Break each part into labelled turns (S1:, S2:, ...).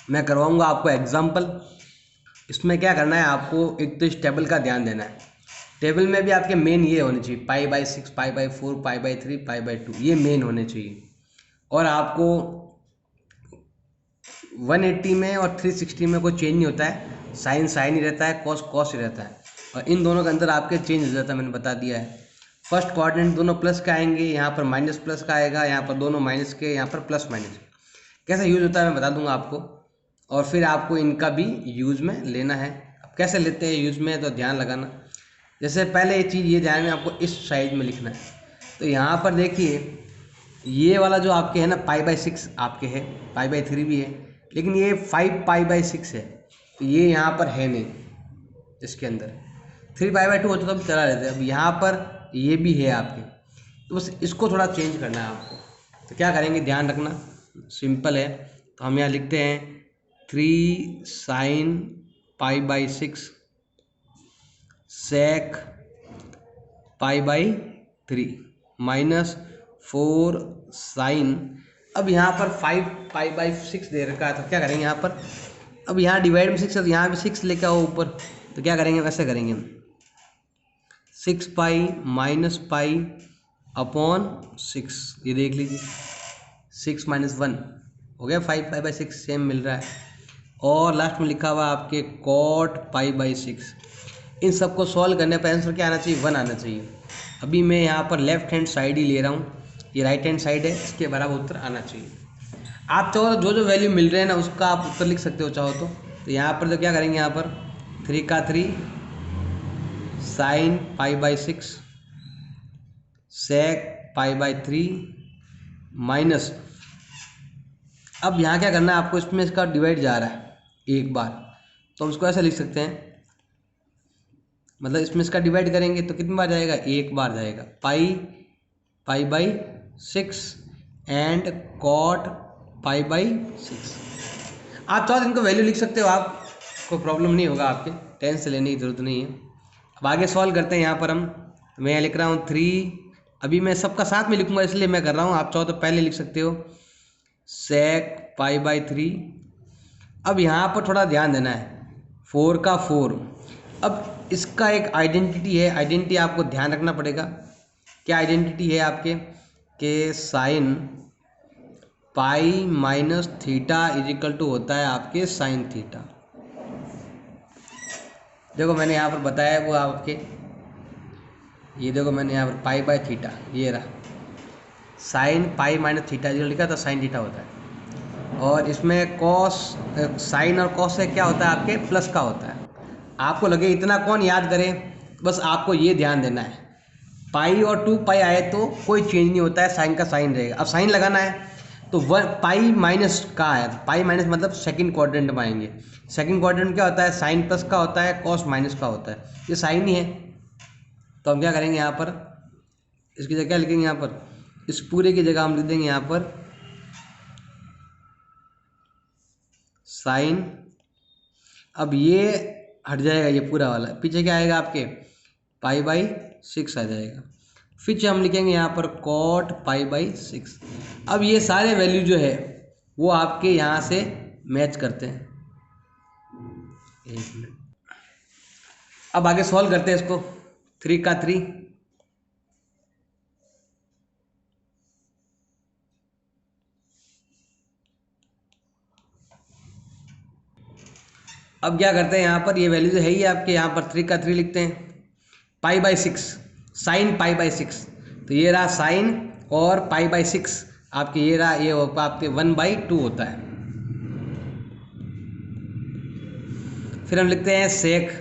S1: मैं करवाऊंगा आपको एग्जाम्पल। इसमें क्या करना है आपको, एक तो इस टेबल का ध्यान देना है। टेबल में भी आपके मेन ये होने चाहिए π/6, π/4, π/3, π/2, ये मेन होने चाहिए। और आपको 180 में और 360 में कोई चेंज नहीं होता है, साइन साइन ही रहता है, कॉस कॉस ही रहता है। और इन दोनों के अंदर आपके चेंज हो जाता है, मैंने बता दिया है। फर्स्ट क्वाड्रेंट दोनों प्लस का आएंगे, यहाँ पर माइनस प्लस का आएगा, यहाँ पर दोनों माइनस के, यहाँ पर प्लस माइनस। कैसे यूज़ होता है मैं बता दूंगा आपको, और फिर आपको इनका भी यूज़ में लेना है। अब कैसे लेते हैं यूज़ में, तो ध्यान लगाना। जैसे पहले ये चीज़ ये ध्यान में आपको इस साइज में लिखना है। तो यहाँ पर देखिए ये वाला जो आपके है ना π/6 आपके है, π/3 भी है, लेकिन ये 5π/6 है, तो ये यहाँ पर है नहीं। इसके अंदर 3π/2 होता तो हम चला लेते। अब यहाँ पर ये भी है आपके, तो बस इसको थोड़ा चेंज करना है आपको। तो क्या करेंगे, ध्यान रखना, सिंपल है। तो हम यहाँ लिखते हैं 3 sin π/6 sec π/3 माइनस 4 sin। अब यहाँ पर 5π/6 दे रखा है, तो क्या करेंगे यहाँ पर, अब यहाँ डिवाइड में 6 है तो यहाँ भी 6 लेकर आओ ऊपर। तो क्या करेंगे, वैसे करेंगे हम 6π माइनस पाई अपॉन 6, ये देख लीजिए 6 - 1 हो गया, 5π/6 सेम मिल रहा है। और लास्ट में लिखा हुआ आपके cot π/6। इन सबको सॉल्व करने पर आंसर क्या आना चाहिए, 1 आना चाहिए। अभी मैं यहाँ पर लेफ्ट हैंड साइड ही ले रहा हूँ, ये राइट हैंड साइड है, इसके बराबर उत्तर आना चाहिए। आप चाहो तो जो जो वैल्यू मिल रहे हैं ना उसका आप उत्तर लिख सकते हो चाहो तो यहाँ पर तो क्या करेंगे, यहाँ पर 3 का 3 sin π/6 sec π/3 माइनस, अब यहाँ क्या करना है आपको, इसमें इसका डिवाइड जा रहा है एक बार, तो हम इसको ऐसा लिख सकते हैं, मतलब इसमें इसका डिवाइड करेंगे तो कितनी बार जाएगा, एक बार जाएगा, π/6 एंड cot π/6। आप चाहो तो इनको वैल्यू लिख सकते हो आप, कोई प्रॉब्लम नहीं होगा, आपके टेंशन लेने की ज़रूरत नहीं है। अब आगे सॉल्व करते हैं। यहाँ पर मैं यहाँ लिख रहा हूँ 3, अभी मैं सबका साथ में लिखूँगा इसलिए मैं कर रहा हूँ, आप चाहो तो पहले लिख सकते हो sec π/3। अब यहाँ पर थोड़ा ध्यान देना है, 4 का 4। अब इसका एक आइडेंटिटी है, आइडेंटिटी आपको ध्यान रखना पड़ेगा। क्या आइडेंटिटी है आपके, के sine pi minus theta is equal to होता है आपके साइन थीटा। देखो मैंने यहाँ पर बताया वो आपके, ये देखो मैंने यहाँ पर π/थीटा, ये रहा साइन पाई माइनस थीटा जो लिखा था साइन थीटा होता है। और इसमें कॉस, साइन और कॉस से क्या होता है आपके, प्लस का होता है। आपको लगे इतना कौन याद करे, बस आपको ये ध्यान देना है, पाई और 2π आए तो कोई चेंज नहीं होता है, साइन का साइन रहेगा। अब साइन लगाना है तो पाई माइनस का आया, पाई माइनस मतलब सेकंड क्वाड्रेंट में आएंगे। सेकंड क्वाड्रेंट क्या होता है, साइन प्लस का होता है, कॉस माइनस का होता है, ये साइन ही है। तो हम क्या करेंगे यहाँ पर, इसकी जगह क्या लिखेंगे, यहाँ पर इस पूरे की जगह हम लिख देंगे यहाँ पर साइन। अब ये हट जाएगा, ये पूरा वाला, पीछे क्या आएगा आपके π/6 आ जाएगा। फिर हम लिखेंगे यहाँ पर cot π/6। अब ये सारे वैल्यू जो है वो आपके यहाँ से मैच करते हैं। एक मिनट, अब आगे सॉल्व करते हैं इसको। 3 का 3 अब क्या करते हैं, यहाँ पर ये वैल्यू जो है ही आपके, यहाँ पर 3 का 3 लिखते हैं, π/6 साइन π/6, तो ये रहा साइन और π/6 आपके, ये रहा, ये आपके 1/2 होता है। फिर हम लिखते हैं सेक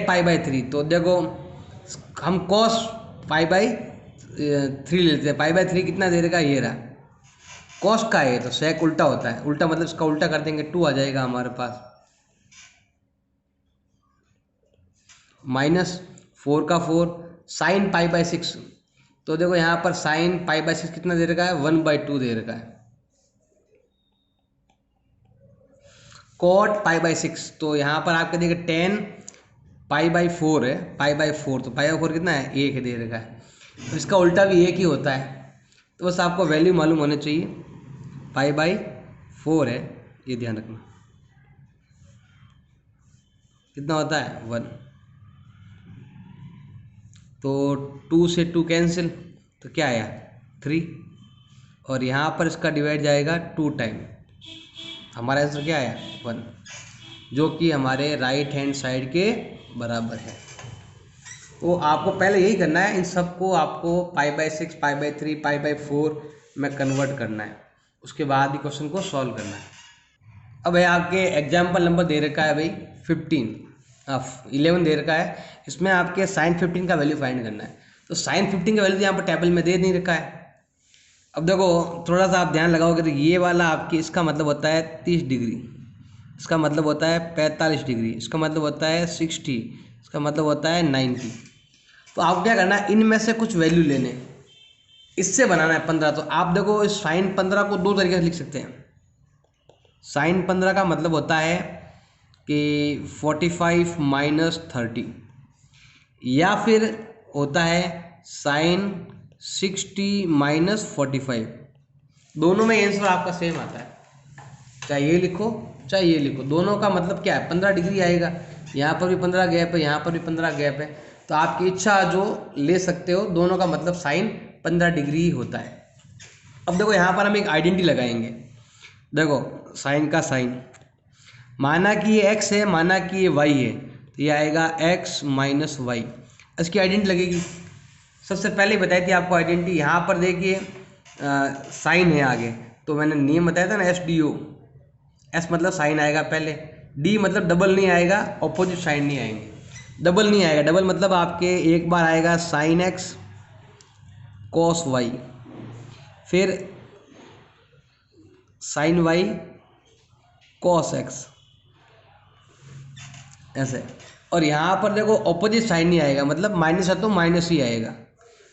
S1: π/3, तो देखो हम कॉस π/3 लेते हैं, π/3 कितना दे देगा, ये रहा कॉस का है, तो सेक उल्टा होता है, उल्टा मतलब इसका उल्टा कर देंगे 2 आ जाएगा हमारे पास, माइनस 4 का 4 साइन π/6, तो देखो यहाँ पर साइन π/6 कितना दे रखा है, 1/2 दे रखा है। cot π/6, तो यहाँ पर आपके देखिए 10 π/4 है, π/4, तो π/4 कितना है, 1 दे रखा है, तो इसका उल्टा भी 1 ही होता है। तो बस आपको वैल्यू मालूम होनी चाहिए, π/4 है, ये ध्यान रखना। कितना होता है 1। तो 2 से 2 कैंसिल, तो क्या आया 3, और यहाँ पर इसका डिवाइड जाएगा 2 टाइम। हमारा आंसर क्या आया 1, जो कि हमारे राइट हैंड साइड के बराबर है। तो आपको पहले यही करना है, इन सबको आपको π/6, π/3, π/4 में कन्वर्ट करना है, उसके बाद ही क्वेश्चन को सॉल्व करना है। अब है आपके एग्जाम्पल नंबर दे रखा है भाई 11 दे रखा है, इसमें आपके sin 15 का वैल्यू फाइंड करना है। तो sin 15 का वैल्यू यहाँ पर टेबल में दे नहीं रखा है। अब देखो थोड़ा सा आप ध्यान लगाओगे तो ये वाला आपकी, इसका मतलब होता है 30 डिग्री, इसका मतलब होता है 45 डिग्री, इसका मतलब होता है 60, इसका मतलब होता है 90। तो आपको क्या करना है, इनमें से कुछ वैल्यू लेने, इससे बनाना है 15। तो आप देखो इस sin 15 को दो तरीके से लिख सकते हैं। sin 15 का मतलब होता है कि 45 - 30, या फिर होता है sin 60 - 45। दोनों में आंसर आपका सेम आता है, चाहे ये लिखो चाहे ये लिखो, दोनों का मतलब क्या है 15 डिग्री आएगा। यहाँ पर भी 15 गैप है, यहाँ पर भी 15 गैप है, तो आपकी इच्छा जो ले सकते हो, दोनों का मतलब साइन 15 डिग्री ही होता है। अब देखो यहाँ पर हम एक आइडेंटिटी लगाएंगे। देखो साइन का साइन, माना कि ये x है, माना कि ये y है, तो ये आएगा x - y, इसकी आइडेंटिटी लगेगी। सबसे पहले बताई थी आपको आइडेंटिटी, यहाँ पर देखिए साइन है आगे, तो मैंने नियम बताया था ना SDO, S मतलब साइन आएगा पहले, D मतलब डबल नहीं आएगा, ऑपोजिट साइन नहीं आएंगे, डबल नहीं आएगा। डबल मतलब आपके एक बार आएगा साइन x cos y, फिर साइन y cos x, ऐसे। और यहाँ पर देखो ऑपोजिट साइन नहीं आएगा, मतलब माइनस है तो माइनस ही आएगा,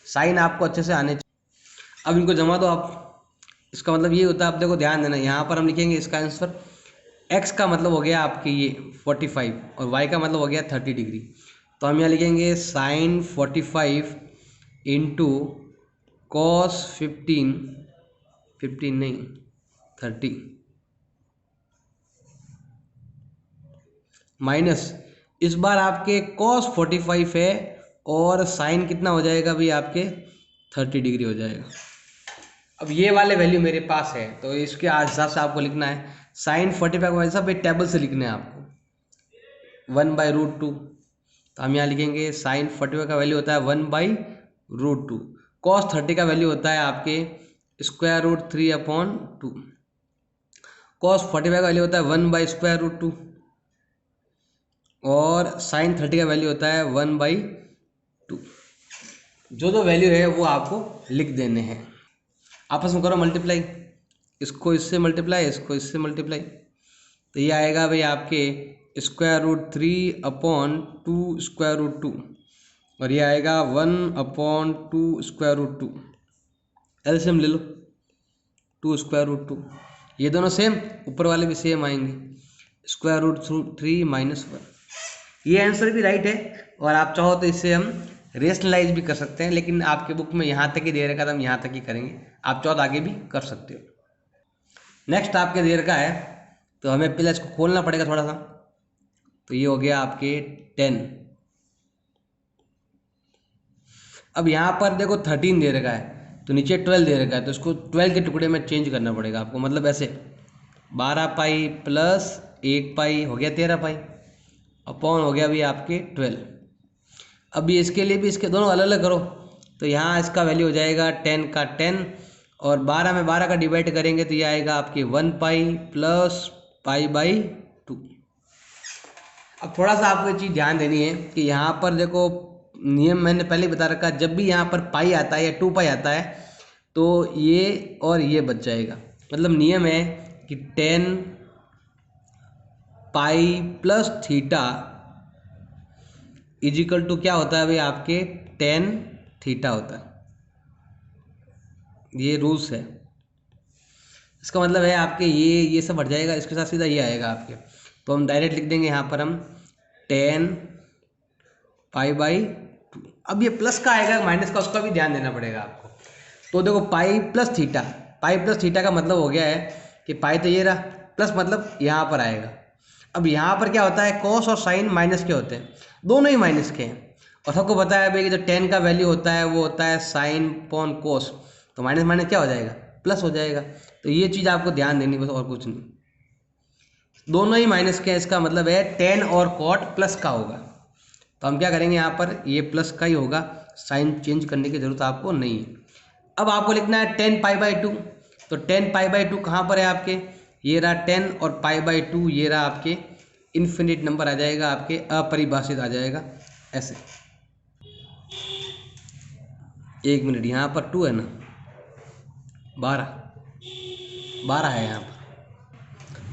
S1: साइन आपको अच्छे से आने चाहिए। अब इनको जमा दो आप, इसका मतलब ये होता है, आप देखो ध्यान देना, यहाँ पर हम लिखेंगे इसका आंसर, x का मतलब हो गया आपके ये 45 और y का मतलब हो गया 30 डिग्री। तो हम यहाँ लिखेंगे साइन 45 इंटू कॉस 15 नहीं 30 माइनस, इस बार आपके कॉस 45 है और साइन कितना हो जाएगा भाई आपके 30 डिग्री हो जाएगा। अब ये वाले वैल्यू मेरे पास है, तो इसके हिसाब से आपको लिखना है साइन 45 का वैसा भाई टेबल से लिखना है आपको 1/√2। तो हम यहाँ लिखेंगे साइन 45 का वैल्यू होता है 1/√2, कॉस 30 का वैल्यू होता है आपके √3/2, कॉस 45 का वैल्यू होता है 1/√2 और साइन 30 का वैल्यू होता है 1/2। जो वैल्यू है वो आपको लिख देने हैं। आपस में करो मल्टीप्लाई, इसको इससे मल्टीप्लाई, इसको इससे मल्टीप्लाई, तो ये आएगा भाई आपके √3/2 और ये आएगा 1/2 एलसीएम ले लो 2√2, ये दोनों सेम, ऊपर वाले भी सेम आएंगे, √3 - 1। ये आंसर भी राइट है, और आप चाहो तो इससे हम रेशनलाइज भी कर सकते हैं, लेकिन आपके बुक में यहाँ तक ही दे रखा था, हम यहाँ तक ही करेंगे, आप चाहो तो आगे भी कर सकते हो। नेक्स्ट आपके दे रखा है, तो हमें पहले इसको खोलना पड़ेगा थोड़ा सा। तो ये हो गया आपके 10। अब यहाँ पर देखो 13 दे रखा है, तो नीचे 12 दे रखा है, तो इसको 12 के टुकड़े में चेंज करना पड़ेगा आपको, मतलब ऐसे 12 पाई प्लस 1 पाई हो गया 13 पाई, अपॉन हो गया भी आपके 12। अभी इसके लिए भी इसके दोनों अलग अलग करो, तो यहाँ इसका वैल्यू हो जाएगा 10 का 10, और 12 में 12 का डिवाइड करेंगे तो ये आएगा आपके 1 पाई प्लस π/2। अब थोड़ा सा आपको ये चीज़ ध्यान देनी है कि यहाँ पर देखो नियम मैंने पहले बता रखा, जब भी यहाँ पर पाई आता है या 2 पाई आता है तो ये और ये बच जाएगा। मतलब नियम है कि 10 pi plus theta is equal to क्या होता है भाई आपके 10 थीटा होता है, ये रूल्स है। इसका मतलब है आपके ये सब हट जाएगा, इसके साथ सीधा ये आएगा आपके, तो हम डायरेक्ट लिख देंगे यहाँ पर हम 10 π/2। अब ये प्लस का आएगा माइनस का, उसका भी ध्यान देना पड़ेगा आपको। तो देखो पाई प्लस थीटा का मतलब हो गया है कि पाई तो ये रहा, प्लस मतलब यहाँ पर आएगा। अब यहाँ पर क्या होता है, कॉस और साइन माइनस के होते हैं, दोनों ही माइनस के हैं। और सबको पता है भाई कि जो टेन का वैल्यू होता है वो होता है साइन पॉन कोस, तो माइनस माइनस क्या हो जाएगा, प्लस हो जाएगा। तो ये चीज़ आपको ध्यान देनी बस, और कुछ नहीं, दोनों ही माइनस के हैं, इसका मतलब है टेन और कॉट प्लस का होगा। तो हम क्या करेंगे, यहाँ पर ये प्लस का ही होगा, साइन चेंज करने की ज़रूरत आपको नहीं है। अब आपको लिखना है 10π/2, तो 10π/2 कहाँ पर है आपके, ये रहा 10 और π/2 ये रहा आपके इन्फिनिट नंबर आ जाएगा, आपके अपरिभाषित आ जाएगा ऐसे। एक मिनट, यहाँ पर 2 है ना, 12 है यहाँ पर,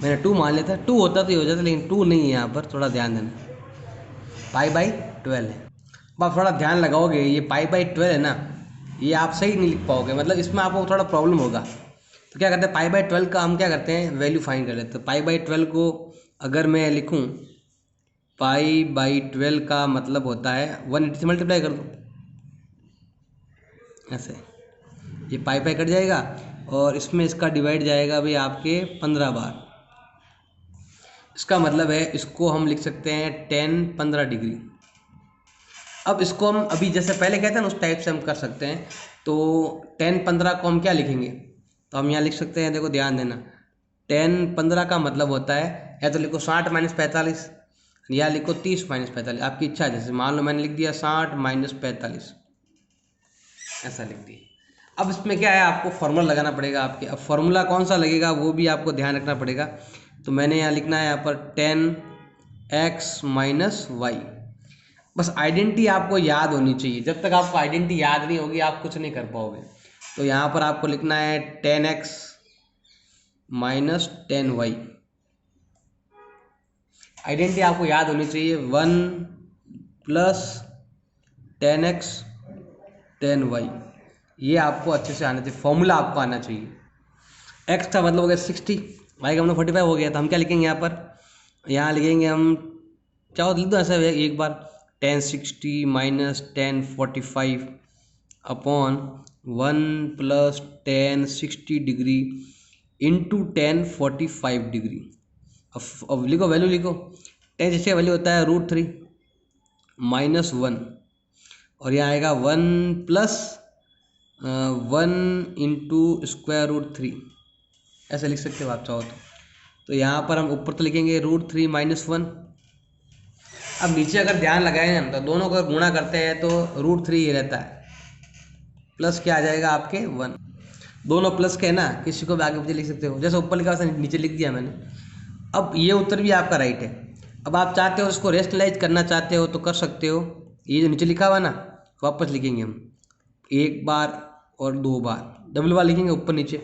S1: मैंने 2 मान लिया था, 2 होता तो ये हो जाता, लेकिन 2 नहीं है यहाँ पर, थोड़ा ध्यान देना, π/12 है। अब आप थोड़ा ध्यान लगाओगे, ये π/12 है ना, ये आप सही नहीं लिख पाओगे, मतलब इसमें आपको थोड़ा प्रॉब्लम होगा। तो क्या करते हैं, π/12 का हम क्या करते हैं, वैल्यू फाइंड कर लेते हैं। π/12 को अगर मैं लिखूँ, π/12 का मतलब होता है 180 से मल्टीप्लाई कर दो ऐसे, ये पाई कट जाएगा और इसमें इसका डिवाइड जाएगा भाई आपके 15 बार। इसका मतलब है इसको हम लिख सकते हैं 10-15 डिग्री। अब इसको हम अभी जैसे पहले कहते हैं ना, उस टाइप से हम कर सकते हैं। तो 10-15 को हम क्या लिखेंगे, तो हम यहाँ लिख सकते हैं, देखो ध्यान देना, 10-15 का मतलब होता है, या तो लिखो 60-45 या लिखो 30-45, आपकी इच्छा। जैसे मान लो मैंने लिख दिया 60-45 ऐसा लिख दिया। अब इसमें क्या है, आपको फॉर्मूला लगाना पड़ेगा आपके। अब फॉर्मूला कौन सा लगेगा वो भी आपको ध्यान रखना पड़ेगा। तो मैंने यहाँ लिखना है, यहाँ पर 10x - y। बस आइडेंटिटी आपको याद होनी चाहिए, जब तक आपको आइडेंटिटी याद नहीं होगी आप कुछ नहीं कर पाओगे। तो यहाँ पर आपको लिखना है 10x - 10y। आइडेंटिटी आपको याद होनी चाहिए, 1 + 10x 10y, ये आपको अच्छे से आना चाहिए, फॉर्मूला आपको आना चाहिए। x का मतलब हो गया 60, y का मतलब 45 हो गया। तो हम क्या लिखेंगे यहाँ पर, यहाँ लिखेंगे हम, चाहो लिख दो ऐसा एक बार, 1060 - 1045 अपॉन 1 + 1060 डिग्री इंटू 1045 डिग्री। अब लिखो, वैल्यू लिखो, 10 जिसका वैल्यू होता है √3 - 1, और यहाँ आएगा 1 + 1 × √3, ऐसे लिख सकते हो आप चाहो तो यहाँ पर हम ऊपर तो लिखेंगे √3 - 1। अब नीचे अगर ध्यान लगाएं हम, तो दोनों को गुणा करते हैं तो √3 ये रहता है, प्लस क्या आ जाएगा आपके 1, दोनों प्लस के है ना, किसी को भी आगे पीछे लिख सकते हो, जैसे ऊपर लिखा वैसे नीचे लिख दिया मैंने। अब ये उत्तर भी आपका राइट है। अब आप चाहते हो इसको रेशनलाइज करना चाहते हो तो कर सकते हो, ये जो नीचे लिखा हुआ ना वापस लिखेंगे हम, एक बार और 2 बार, डबल बार लिखेंगे ऊपर नीचे।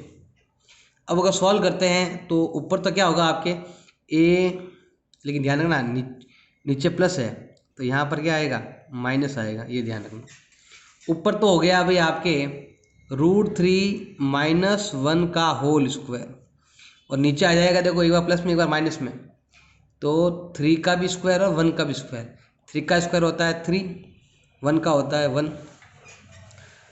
S1: अब अगर सॉल्व करते हैं तो ऊपर तो क्या होगा आपके a, लेकिन ध्यान रखना नीचे प्लस है तो यहाँ पर क्या आएगा, माइनस आएगा, ये ध्यान रखना। ऊपर तो हो गया भाई आपके √3 - 1 का होल स्क्वायर, और नीचे आ जाएगा देखो एक बार प्लस में एक बार माइनस में, तो 3 का भी स्क्वायर और 1 का भी स्क्वायर। 3 का स्क्वायर होता है 3, 1 का होता है 1।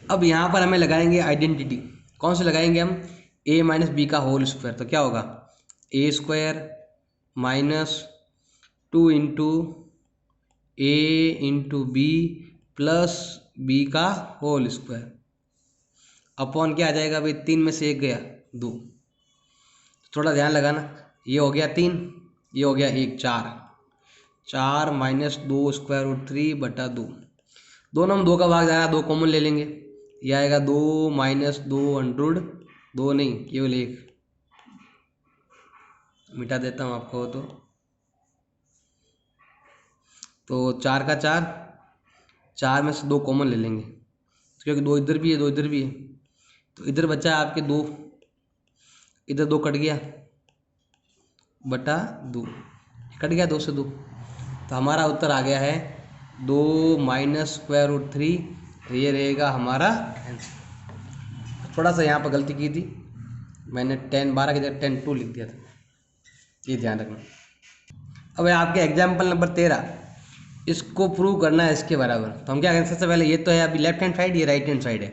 S1: अब यहाँ पर हमें लगाएंगे आइडेंटिटी, कौन से लगाएंगे हम, a - b का होल स्क्वायर। तो क्या होगा, a² - 2 × a × b plus b का होल स्क्वायर अपॉन क्या आ जाएगा भाई, 3 में से 1 गया 2, थोड़ा ध्यान लगाना, ये हो गया 3, ये हो गया 1, 4 - 2 √3/2, दोनों में 2 का भाग जा रहा है, 2 कॉमन ले लेंगे, ये आएगा 2 - 2 2 नहीं केवल 1, मिटा देता हूँ आपको तो 4 का 4, 4 में से 2 कॉमन ले लेंगे, क्योंकि 2 इधर भी है 2 इधर भी है, तो इधर बचा है आपके 2, इधर 2 कट गया /2, कट गया 2 से 2, तो हमारा उत्तर आ गया है 2 - √3, ये रहेगा हमारा आंसर। थोड़ा सा यहाँ पर गलती की थी, मैंने 10-12 की जगह 10-2 लिख दिया था, ये ध्यान रखना। अब आपके एग्जाम्पल नंबर 13, इसको प्रूव करना है इसके बराबर। तो हम क्या करें, सबसे पहले ये तो है अभी लेफ्ट हैंड साइड, ये राइट हैंड साइड है।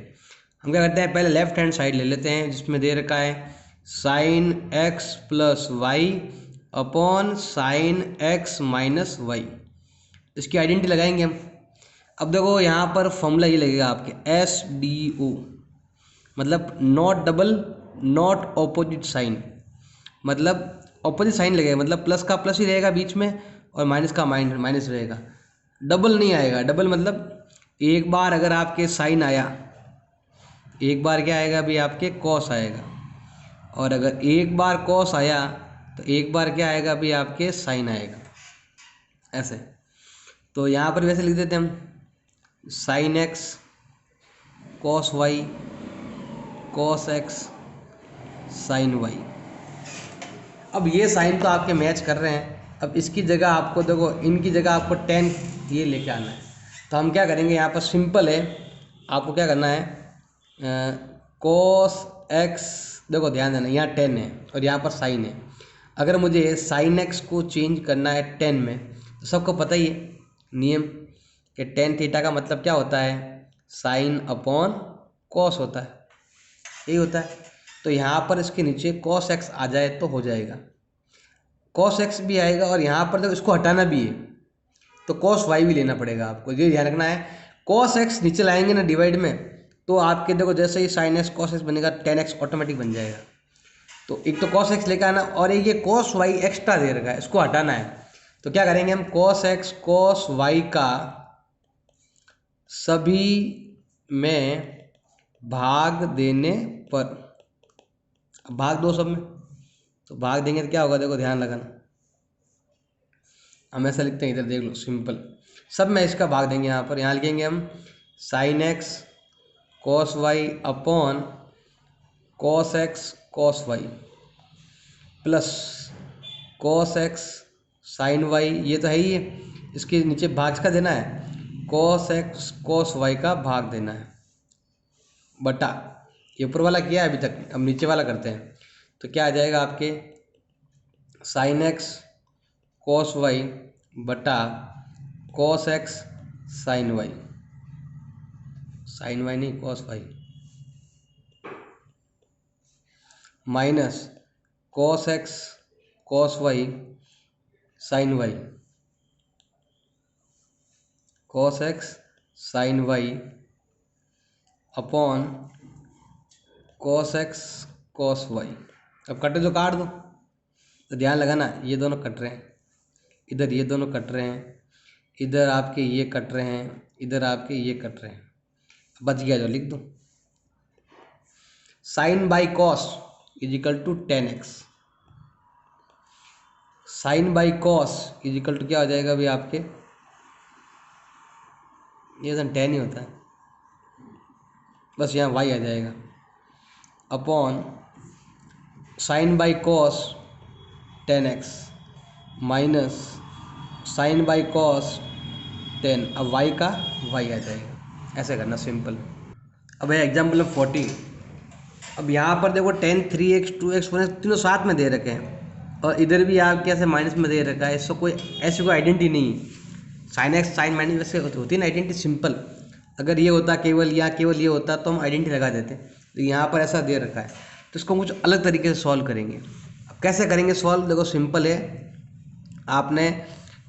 S1: हम क्या करते हैं, पहले लेफ्ट हैंड साइड ले लेते हैं जिसमें दे रखा है sine x plus y upon sine x minus y. इसकी आइडेंटिटी लगाएंगे हम। अब देखो यहाँ पर फॉर्मूला ये लगेगा आपके एस डी ओ, मतलब not double not opposite sign, मतलब ऑपोजिट साइन लगेगा, मतलब प्लस का प्लस ही रहेगा बीच में और माइनस का माइनस रहेगा, डबल नहीं आएगा। डबल मतलब एक बार अगर आपके साइन आया, एक बार क्या आएगा अभी आपके कॉस आएगा, और अगर एक बार कॉस आया तो एक बार क्या आएगा अभी आपके साइन आएगा, ऐसे। तो यहाँ पर वैसे लिख देते हम sine x cos y cos x sine y. अब ये साइन तो आपके मैच कर रहे हैं, अब इसकी जगह आपको देखो, इनकी जगह आपको टेन ये लेके आना है। तो हम क्या करेंगे, यहाँ पर सिंपल है, आपको क्या करना है, कॉस एक्स, देखो ध्यान देना यहाँ टेन है और यहाँ पर साइन है। अगर मुझे साइन एक्स को चेंज करना है टेन में, तो सबको पता ही है नियम कि टेन थीटा का मतलब क्या होता है, साइन अपॉन कॉस होता है, यही होता है। तो यहाँ पर इसके नीचे कॉस एक्स आ जाए तो हो जाएगा, कॉस एक्स भी आएगा, और यहाँ पर देखो इसको हटाना भी है तो कॉस वाई भी लेना पड़ेगा आपको, ये ध्यान रखना है। कॉस एक्स नीचे लाएंगे ना डिवाइड में, तो आपके देखो जैसे ही साइन एक्स कॉस एक्स बनेगा, टेन एक्स ऑटोमेटिक बन जाएगा। तो एक तो कॉस एक्स लेकर आना, और एक ये कॉस वाई एक्स्ट्रा दे रखा है, इसको हटाना है। तो क्या करेंगे हम, कॉस एक्स कॉस वाई का सभी में भाग देने पर, भाग दो सब में, तो भाग देंगे तो क्या होगा, देखो ध्यान लगाना, हम ऐसा लिखते हैं, इधर देख लो सिंपल, सब में इसका भाग देंगे। यहाँ पर यहाँ लिखेंगे हम sine x cos y upon cos x cos y plus cos x sine y, ये तो है ही है, इसके नीचे भाग का देना है, कॉस एक्स कॉस वाई का भाग देना है बटा, ये ऊपर वाला किया है अभी तक, अब नीचे वाला करते हैं। तो क्या आ जाएगा आपके साइन एक्स कॉस वाई बटा cos x sine y, sine y नहीं cos y, minus cos x cos y sine y, cos x sine y upon cos x cos y. अब कटे तो काट दो, तो ध्यान लगाना ये दोनों कट रहे हैं, इधर ये दोनों कट रहे हैं, इधर आपके ये कट रहे हैं, इधर आपके ये कट रहे हैं, बच गया जो लिख दो, sine by cos is equal to tan x, sine by cos is equal to क्या हो जाएगा अभी आपके, ये तो टेन ही होता है, बस यहाँ वाई आ जाएगा, upon sine by cos tan x minus sine by cos tan, अब वाई का वाई आ जाएगा, ऐसे करना सिंपल। अब है एग्जाम्पल नंबर 40। अब यहाँ पर देखो टेन 3x 2x 1x तीनों साथ में दे रखे हैं, और इधर भी आप कैसे माइनस में दे रखा है, इससे कोई ऐसी कोई आइडेंटिटी नहीं है। साइन एक्स साइन माइनस वैसे होती है ना आइडेंटिटी सिंपल, अगर ये होता केवल या केवल ये होता तो हम आइडेंटिटी लगा देते, तो यहाँ पर ऐसा दे रखा है, तो इसको कुछ अलग तरीके से सॉल्व करेंगे। अब कैसे करेंगे सॉल्व, देखो सिंपल है, आपने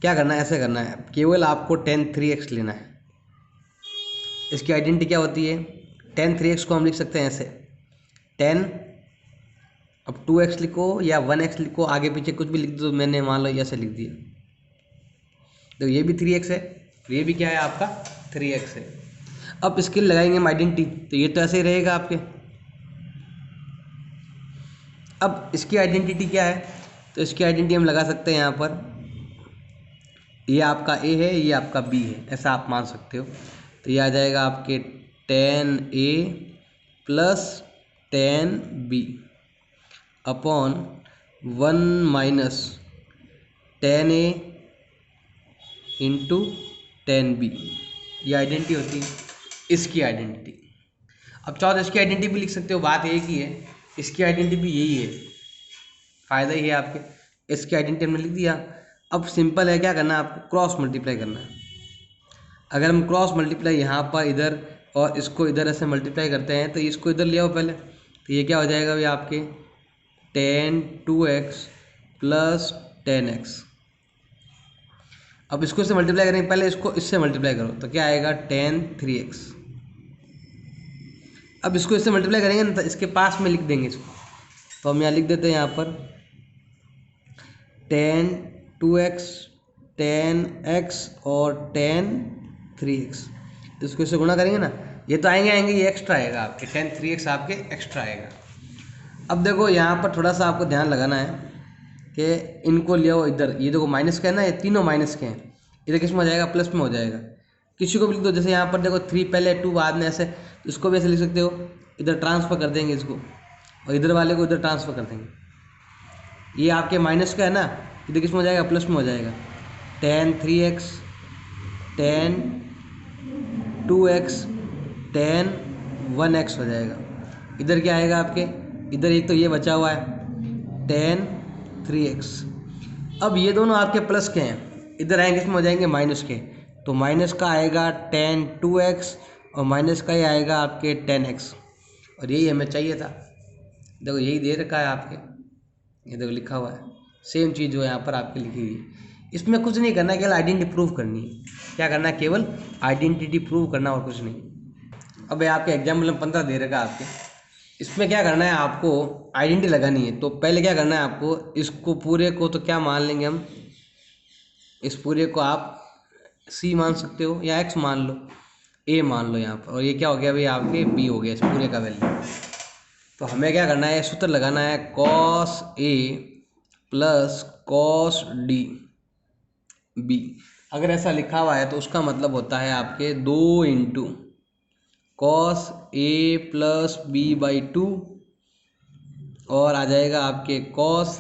S1: क्या करना है, ऐसे करना है, केवल आपको टेन 3x लेना है। इसकी आइडेंटिटी क्या होती है, टेन 3x को हम लिख सकते हैं ऐसे, टेन, अब 2x लिखो या 1x लिखो, आगे पीछे कुछ भी लिख दो, मैंने मान लो ऐसे लिख दिया, तो ये भी 3x है, ये भी क्या है आपका 3x है। अब इसके लगाएंगे हम आइडेंटिटी, तो ये तो ऐसे ही रहेगा आपके। अब इसकी आइडेंटिटी क्या है, तो इसकी आइडेंटिटी हम लगा सकते हैं यहाँ पर, ये आपका a है, ये आपका b है, ऐसा आप मान सकते हो। तो ये आ जाएगा आपके 10a plus 10b upon 1 minus 10a into 10b, ये आइडेंटिटी होती है इसकी आइडेंटिटी। अब चाहो तो इसकी आइडेंटिटी भी लिख सकते हो, बात एक ही है, इसकी आइडेंटिटी भी यही है, फ़ायदा ही है आपके, इसकी आइडेंटिटी हमने लिख दिया। अब सिंपल है, क्या करना है आपको, क्रॉस मल्टीप्लाई करना है। अगर हम क्रॉस मल्टीप्लाई यहाँ पर इधर और इसको इधर ऐसे मल्टीप्लाई करते हैं, तो इसको इधर ले आओ पहले, तो ये क्या हो जाएगा भाई आपके tan 2x प्लस 10x। अब इसको इससे मल्टीप्लाई करेंगे, पहले इसको इससे मल्टीप्लाई करो तो क्या आएगा tan 3x। अब इसको इससे मल्टीप्लाई करेंगे ना तो इसके पास में लिख देंगे इसको, तो हम यहाँ लिख देते हैं यहाँ पर tan 2x tan x और tan 3x। इसको इससे गुणा करेंगे ना, ये तो आएंगे ये एक्स्ट्रा आएगा आपके, tan 3x आपके एक्स्ट्रा आएगा। अब देखो यहाँ पर थोड़ा सा आपको ध्यान लगाना है कि इनको ले आओ इधर, ये देखो माइनस का है ना, ये तीनों माइनस के हैं, इधर किस में हो जाएगा, प्लस में हो जाएगा। किसी को भी लिख दो, जैसे यहाँ पर देखो 3 पहले 2 बाद में, ऐसे इसको भी ऐसे लिख सकते हो, इधर ट्रांसफ़र कर देंगे इसको और इधर वाले को इधर ट्रांसफ़र कर देंगे। ये आपके माइनस का है ना, इधर किस में हो जाएगा, प्लस में हो जाएगा। tan 3x tan 2x tan 1x हो जाएगा। इधर क्या आएगा आपके, इधर एक तो ये बचा हुआ है tan 3x। अब ये दोनों आपके प्लस के हैं, इधर आएंगे इसमें हो जाएंगे माइनस के, तो माइनस का आएगा tan 2x और माइनस का ही आएगा आपके tan x। और यही हमें चाहिए था, देखो यही दे रखा है आपके, ये देखो लिखा हुआ है, सेम चीज़ जो यहाँ पर आपकी लिखी हुई है। इसमें कुछ नहीं करना है, केवल आइडेंटिटी प्रूव करनी है। क्या करना है, केवल आइडेंटिटी प्रूव करना और कुछ नहीं। अब ये आपके एग्जाम्पल में 15 दे रखा है आपके, इसमें क्या करना है, आपको आइडेंटिटी लगानी है। तो पहले क्या करना है आपको, इसको पूरे को तो क्या मान लेंगे हम, इस पूरे को आप c मान सकते हो या x मान लो, a मान लो यहाँ पर, और ये क्या हो गया भाई आपके b हो गया इस पूरे का वैल्यू। तो हमें क्या करना है, सूत्र लगाना है cos a plus cos d b। अगर ऐसा लिखा हुआ है तो उसका मतलब होता है आपके 2 into cos a plus b by 2 और आ जाएगा आपके cos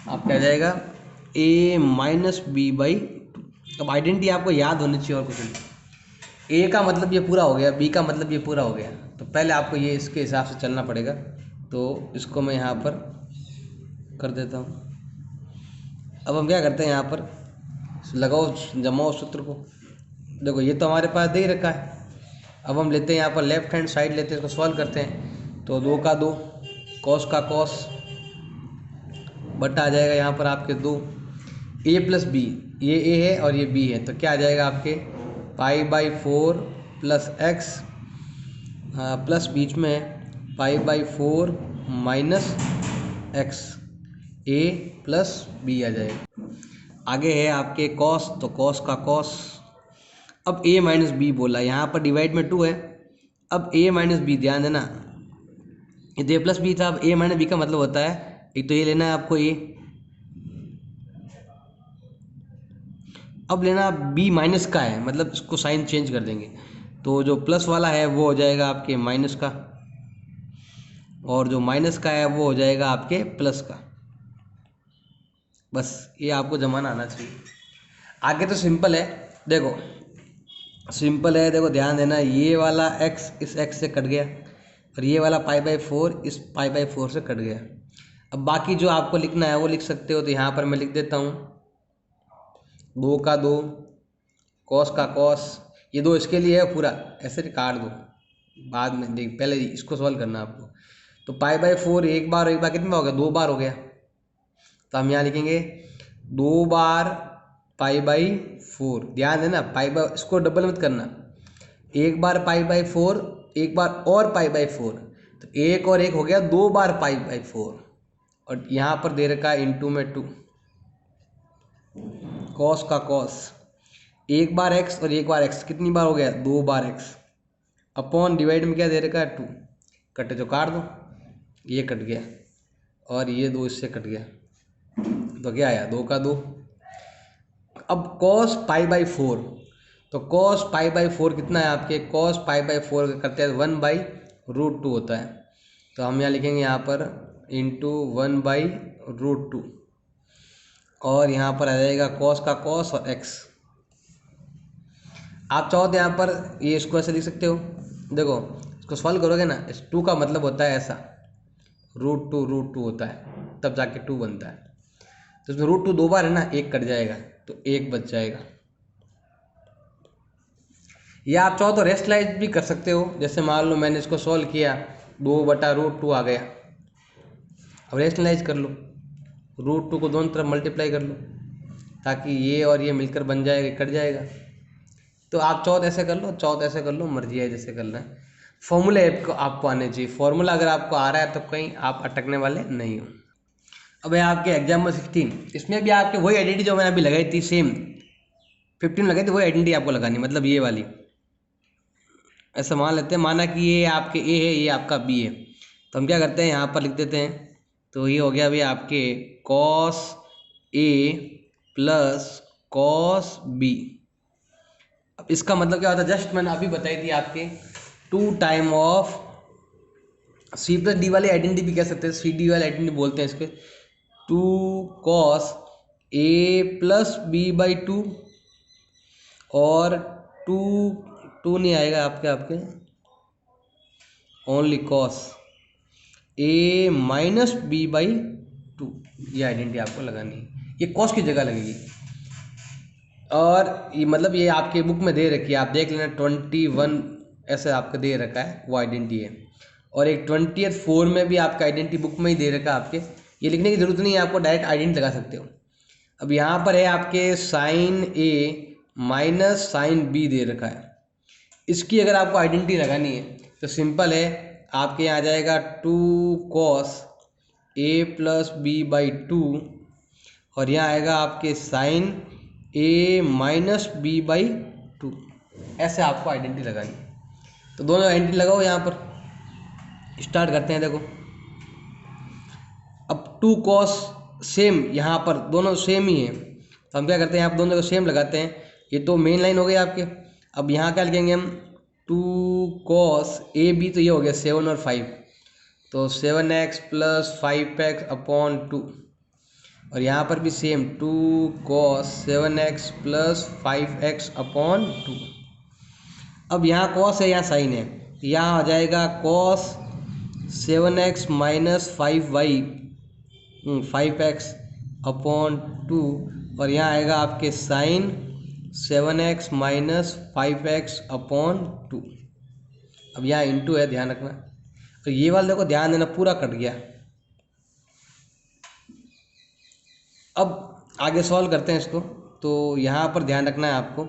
S1: आपका आ जाएगा a माइनस b बाई 2। अब आइडेंटिटी आपको याद होनी चाहिए और कुछ नहीं। a का मतलब ये पूरा हो गया, b का मतलब ये पूरा हो गया, तो पहले आपको ये इसके हिसाब से चलना पड़ेगा। तो इसको मैं यहाँ पर कर देता हूँ। अब हम क्या करते हैं, यहाँ पर लगाओ जमाओ सूत्र को। देखो ये तो हमारे पास दे ही रखा है। अब हम लेते हैं यहाँ पर लेफ्ट हैंड साइड लेते हैं, इसको सॉल्व करते हैं। तो 2 का 2 कॉस का कॉस बटा आ जाएगा यहाँ पर आपके 2 a प्लस बी, ये a है और ये b है, तो क्या आ जाएगा आपके pi by 4 plus x plus बीच में pi by 4 minus x, a plus b आ जाएगा। आगे है आपके कॉस, तो कॉस का कॉस। अब a माइनस बी बोला, यहाँ पर डिवाइड में 2 है। अब a माइनस बी, ध्यान देना ये तो a प्लस बी था। अब a माइनस बी का मतलब होता है, एक तो ये लेना है आपको a, अब लेना b माइनस का है, मतलब इसको साइन चेंज कर देंगे, तो जो प्लस वाला है वो हो जाएगा आपके माइनस का और जो माइनस का है वो हो जाएगा आपके प्लस का। बस ये आपको जमाना आना चाहिए। आगे तो सिंपल है, देखो सिंपल है, देखो ध्यान देना, ये वाला x इस x से कट गया और ये वाला पाई बाई 4 इस पाई बाई 4 से कट गया। अब बाकी जो आपको लिखना है वो लिख सकते हो, तो यहाँ पर मैं लिख देता हूँ 2 का 2 कॉस का कॉस, ये 2 इसके लिए है पूरा, ऐसे काट दो, बाद में देख, पहले इसको सॉल्व करना आपको। तो पाई बाई 4 एक बार कितनी बार हो गया, 2 बार हो गया, तो हम यहाँ लिखेंगे 2 बार पाई बाई 4। ध्यान देना पाई बाई, इसको डबल मत करना, एक बार पाई बाई 4 एक बार और पाई बाई 4, तो एक और एक हो गया 2 बार पाई बाई 4। और यहाँ पर दे रखा है इंटू में 2 कॉस का कॉस, एक बार x और एक बार x, कितनी बार हो गया, 2 बार x, अपॉन डिवाइड में क्या दे रखा है 2, कटे तो काट दो, ये कट गया और ये 2 इससे कट गया, तो क्या आया 2 का 2। अब cos पाई बाई 4, तो cos पाई बाई 4 कितना है आपके, cos पाई बाई 4 करते हैं 1 बाई रूट 2 होता है, तो हम यहाँ लिखेंगे यहाँ पर इंटू 1 बाई रूट 2 और यहाँ पर आ जाएगा cos का cos और x। आप चाहो तो यहाँ पर ये इसको ऐसे लिख सकते हो, देखो इसको सॉल्व करोगे ना, इस 2 का मतलब होता है ऐसा, रूट टू होता है, तब जाके 2 बनता है। तो इसमें रूट 2 2 बार है ना, एक कट जाएगा तो 1 बच जाएगा। या आप चाहो तो रेस्ट लाइज भी कर सकते हो, जैसे मान लो मैंने इसको सॉल्व किया 2 बटा रूट 2 आ गया, अब रैशनलाइज कर लो, √2 को दोनों तरफ मल्टीप्लाई कर लो ताकि ये और ये मिलकर बन जाएगा, कट जाएगा। तो आप चाहो ऐसे कर लो, चाहो ऐसे कर लो, मर्जी है जैसे करना है। फॉर्मूला आपको आने चाहिए, फॉर्मूला अगर आपको आ रहा है तो कहीं आप अटकने वाले नहीं हो। अब है आपके एग्जाम्पल 16, इसमें भी आपके वही आइडेंटिटी जो मैंने अभी लगाई थी, सेम 15 लगाई थी, वही आइडेंटिटी आपको लगानी, मतलब ये वाली। ऐसा मान लेते हैं, माना कि ये आपके ए है, ये आपका बी है, तो हम क्या करते हैं यहाँ पर लिख देते हैं। तो ये हो गया भाई आपके cos A plus cos B. अब इसका मतलब क्या होता है, जस्ट मैंने अभी बताई थी आपके 2 time of C plus D वाली आइडेंटिटी भी कह सकते हैं, सी डी वाली आइडेंटिटी बोलते हैं इसके। 2 cos A plus B by 2 और 2 नहीं आएगा आपके only cos A minus B by 2। ये आइडेंटिटी आपको लगानी है, ये कॉस की जगह लगेगी। और ये मतलब ये आपके बुक में दे रखी है, आप देख लेना 21 ऐसे आपका दे रखा है वो आइडेंटिटी है। और एक 24 में भी आपका आइडेंटिटी बुक में ही दे रखा है आपके, ये लिखने की ज़रूरत नहीं है, आपको डायरेक्ट आइडेंटिटी लगा सकते हो। अब यहाँ पर है आपके sine A minus sine B दे रखा है, इसकी अगर आपको आइडेंटिटी लगानी है तो सिंपल है, आपके यहाँ आ जाएगा 2 cos A plus B by 2 और यहाँ आएगा आपके sine A minus B by 2। ऐसे आपको आइडेंटिटी लगानी है। तो दोनों आइडेंटिटी लगाओ, यहाँ पर स्टार्ट करते हैं। देखो अब 2 कॉस सेम, यहाँ पर दोनों सेम ही है, तो हम क्या करते हैं, यहाँ पर दोनों को सेम लगाते हैं। ये तो मेन लाइन हो गई आपके। अब यहाँ क्या लिखेंगे हम, 2 कॉस ए बी, तो ये हो गया 7 और 5, तो 7x प्लस 5x अपॉन 2। और यहाँ पर भी same 2 cos 7x plus 5x upon 2। अब यहाँ कॉस है, यहाँ साइन है, यहाँ आ जाएगा cos 7x minus 5x upon 2 और यहाँ आएगा आपके sign 7x minus 5x upon 2। अब यहाँ इंटू है, ध्यान रखना। तो ये वाला देखो ध्यान देना, पूरा कट गया। अब आगे सॉल्व करते हैं इसको। तो यहाँ पर ध्यान रखना है आपको,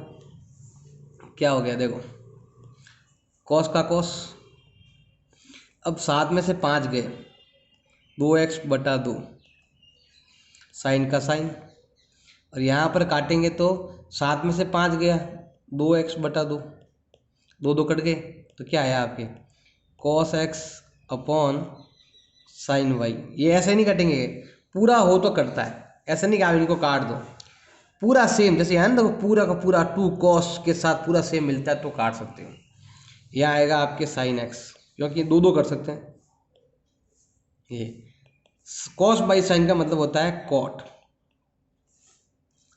S1: क्या हो गया देखो, कॉस का कॉस, अब 7 में से 5 गए, 2x बटा 2, साइन का साइन, और यहाँ पर काटेंगे तो 7 में से 5 गया, 2x बटा 2, 2 कट गए, तो क्या आया आपके cos x upon sine y। ये ऐसे नहीं कटेंगे, पूरा हो तो कटता है, ऐसे नहीं कि आप इनको काट दो, पूरा सेम जैसे है ना, देखो पूरा का पूरा 2 कॉस के साथ पूरा सेम मिलता है तो काट सकते हो। यह आएगा आपके साइन x, क्योंकि 2 कर सकते हैं। ये कॉस बाई साइन का मतलब होता है कॉट,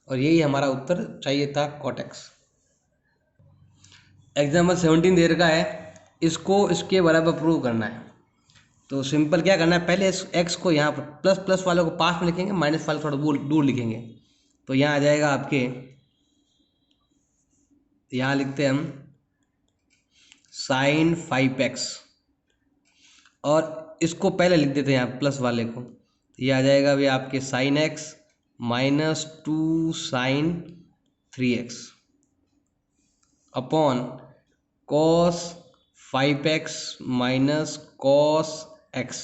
S1: और यही हमारा उत्तर चाहिए था, कॉट x। एग्जाम्पल 17 दे रखा है, इसको इसके बराबर प्रूव करना है। तो सिंपल क्या करना है, पहले इस x को यहाँ पर प्लस प्लस वाले को पास में लिखेंगे, माइनस वाले थोड़ा दूर लिखेंगे। तो यहाँ आ जाएगा आपके, यहाँ लिखते हैं हम साइन 5x, और इसको पहले लिख देते हैं यहाँ प्लस वाले को, तो ये आ जाएगा भी आपके sine x minus 2 sine 3x upon cos 5x minus cos x।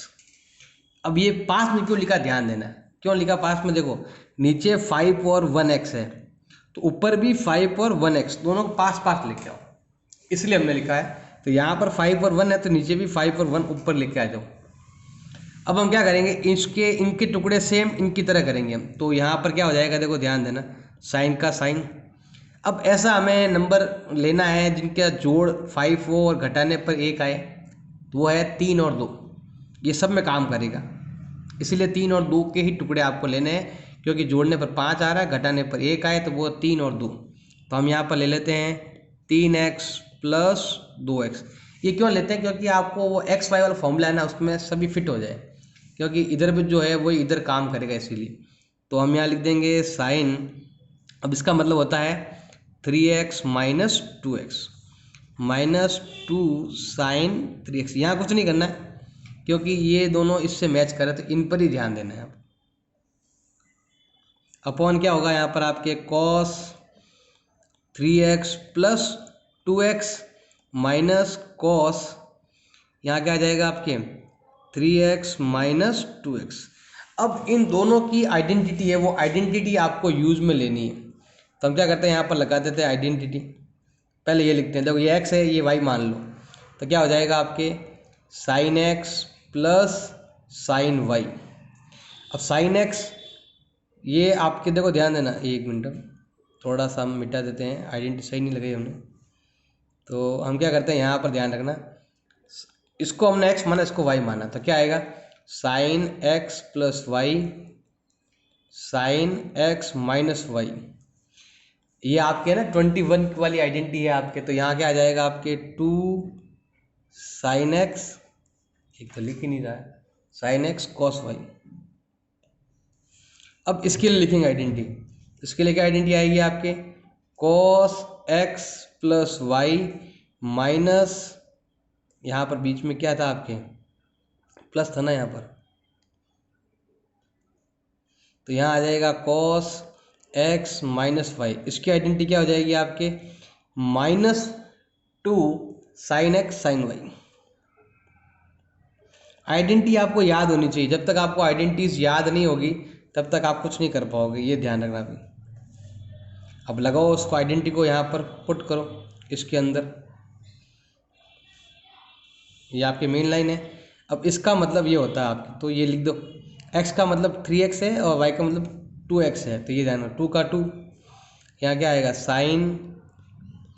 S1: अब ये पास में क्यों लिखा, ध्यान देना, क्यों लिखा पास में, देखो नीचे 5 और 1x है, तो ऊपर भी 5 और 1x दोनों को पास पास लेके आओ, इसलिए हमने लिखा है। तो यहाँ पर 5 और 1 है, तो नीचे भी 5 और 1 ऊपर लेके आ जाओ। अब हम क्या करेंगे, इनके टुकड़े सेम इनकी तरह करेंगे हम। तो यहाँ पर क्या हो जाएगा, देखो ध्यान देना, साइन का साइन। अब ऐसा हमें नंबर लेना है जिनका जोड़ 5 हो और घटाने पर 1 आए, तो वो है 3 और 2, ये सब में काम करेगा। इसीलिए 3 और 2 के ही टुकड़े आपको लेने हैं, क्योंकि जोड़ने पर 5 आ रहा है, घटाने पर 1 आए, तो वो 3 और 2। तो हम यहाँ पर ले लेते हैं 3x प्लस 2x। ये क्यों लेते हैं, क्योंकि आपको वो x y वाला फॉर्मूला है ना, उसमें सभी फिट हो जाए, क्योंकि इधर भी जो है वो इधर काम करेगा, इसीलिए। तो हम यहाँ लिख देंगे साइन, अब इसका मतलब होता है 3x minus 2x minus 2 sine 3x। यहाँ कुछ नहीं करना है, क्योंकि ये दोनों इससे मैच करे, तो इन पर ही ध्यान देना है। अपॉन क्या होगा यहाँ पर आपके cos 3x plus 2x minus cos, यहाँ क्या आ जाएगा आपके 3x माइनस 2x। अब इन दोनों की आइडेंटिटी है, वो आइडेंटिटी आपको यूज में लेनी है। तो हम क्या करते हैं, यहाँ पर लगा देते हैं आइडेंटिटी। पहले ये लिखते हैं, देखो ये x है, ये y मान लो, तो क्या हो जाएगा आपके sine x plus sine y। अब साइन x ये आपके, देखो ध्यान देना, एक मिनट थोड़ा सा हम मिटा देते हैं, आइडेंटिटी सही नहीं लगाई हमने। तो हम क्या करते हैं, यहाँ पर ध्यान रखना, इसको हमने x माना, इसको y माना, तो क्या आएगा sine x plus y sine x minus y. ये आपके ना 21 वाली आइडेंटिटी है आपके। तो यहाँ क्या आ जाएगा आपके 2 साइन x, एक तो लिख ही नहीं रहा है, साइन x कॉस वाई। अब इसके लिए लिखेंगे आइडेंटिटी, इसके लिए क्या आइडेंटिटी आएगी आपके cos x plus y minus, यहाँ पर बीच में क्या था आपके प्लस था ना यहाँ पर, तो यहाँ आ जाएगा कॉस x माइनस वाई। इसकी आइडेंटिटी क्या हो जाएगी आपके -2 sine x sine y. Identity आपको याद होनी चाहिए, जब तक आपको आइडेंटिटीज याद नहीं होगी तब तक आप कुछ नहीं कर पाओगे, ये ध्यान रखना भी। अब लगाओ उसको, आइडेंटिटी को यहाँ पर पुट करो इसके अंदर, ये आपकी मेन लाइन है। अब इसका मतलब ये होता है आपकी, तो ये लिख दो, x का मतलब 3x है और y का मतलब 2x है, तो ये ध्यान, 2 का 2, यहाँ क्या आएगा साइन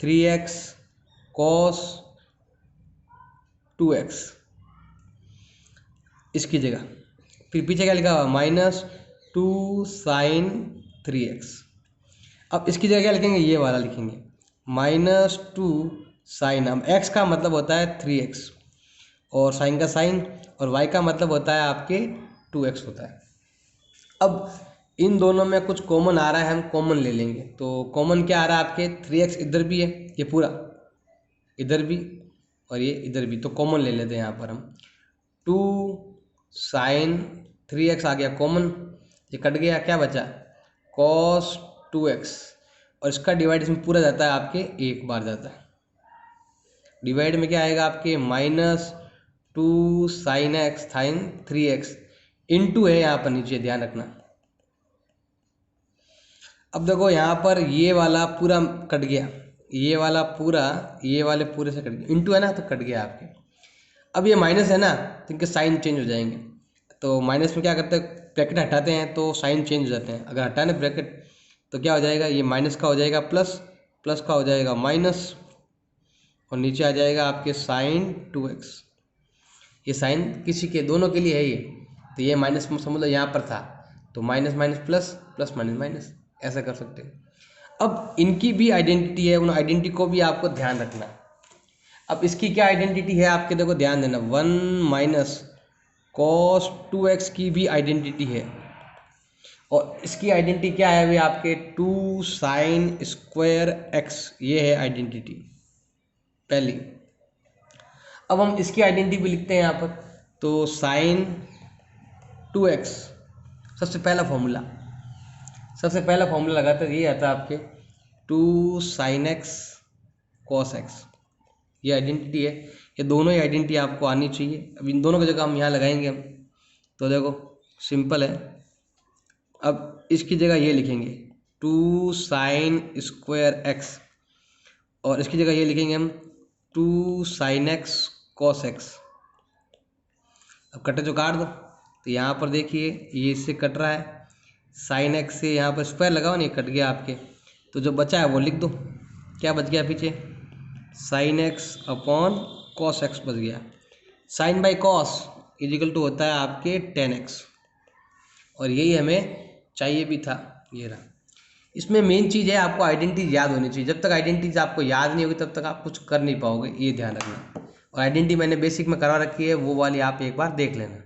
S1: 3x कॉस 2x इसकी जगह। फिर पीछे क्या लिखा हुआ -2 साइन 3x। अब इसकी जगह क्या लिखेंगे, ये वाला लिखेंगे -2 साइन। अब x का मतलब होता है 3x और साइन का साइन, और y का मतलब होता है आपके 2x होता है। अब इन दोनों में कुछ कॉमन आ रहा है, हम कॉमन ले लेंगे। तो कॉमन क्या आ रहा है आपके 3x इधर भी है, ये पूरा इधर भी और ये इधर भी, तो कॉमन ले लेते हैं यहाँ पर हम। 2 साइन 3x आ गया कॉमन, ये कट गया, क्या बचा कॉस 2x, और इसका डिवाइड इसमें पूरा जाता है आपके एक बार जाता है। डिवाइड में क्या आएगा आपके -2 sine x sign 3x into है यहाँ पर नीचे, ध्यान रखना। अब देखो यहाँ पर ये वाला पूरा कट गया, ये वाला पूरा ये वाले पूरे से कट गया, इंटू है ना तो कट गया आपके। अब ये माइनस है ना, तो इनके साइन चेंज हो जाएंगे। तो माइनस में क्या करते हैं, ब्रैकेट हटाते हैं तो साइन चेंज हो जाते हैं। अगर हटाने ब्रैकेट तो क्या हो जाएगा, ये माइनस का हो जाएगा प्लस, प्लस का हो जाएगा माइनस, और नीचे आ जाएगा आपके साइन 2x। ये साइन किसी के दोनों के लिए है ये, तो ये माइनस समझ लो यहाँ पर था, तो minus minus plus, plus minus minus, ऐसा कर सकते हैं। अब इनकी भी आइडेंटिटी है, उन आइडेंटिटी को भी आपको ध्यान रखना। अब इसकी क्या आइडेंटिटी है आपके, देखो ध्यान देना, 1 माइनस कॉस 2x की भी आइडेंटिटी है, और इसकी आइडेंटिटी क्या है, वे आपके 2 साइन स्क्वायर x, ये है आइडेंटिटी पहली। अब हम इसकी आइडेंटिटी भी लिखते हैं यहाँ पर, तो साइन 2x सबसे पहला फॉर्मूला लगाते हैं, ये आता है आपके 2 साइन x कॉस x, ये आइडेंटिटी है। ये दोनों ही आइडेंटिटी आपको आनी चाहिए। अब इन दोनों की जगह हम यहाँ लगाएंगे हम, तो देखो सिंपल है। अब इसकी जगह ये लिखेंगे 2 साइन स्क्वायर x, और इसकी जगह ये लिखेंगे हम 2 साइन x कॉस x। अब कटे जो काट दो, तो यहाँ पर देखिए ये इससे कट रहा है, साइन x से यहाँ पर स्क्वायर लगाओ नहीं, कट गया आपके। तो जो बचा है वो लिख दो, क्या बच गया पीछे, sine x upon cos x बच गया। Sine by cos is equal to होता है आपके 10x, और यही हमें चाहिए भी था, ये रहा। इसमें मेन चीज़ है आपको आइडेंटिटी याद होनी चाहिए। जब तक आइडेंटिटी आपको याद नहीं होगी तब तक आप कुछ कर नहीं पाओगे, ये ध्यान रखना। और आइडेंटिटी मैंने बेसिक में करा रखी है, वो वाली आप एक बार देख लेना।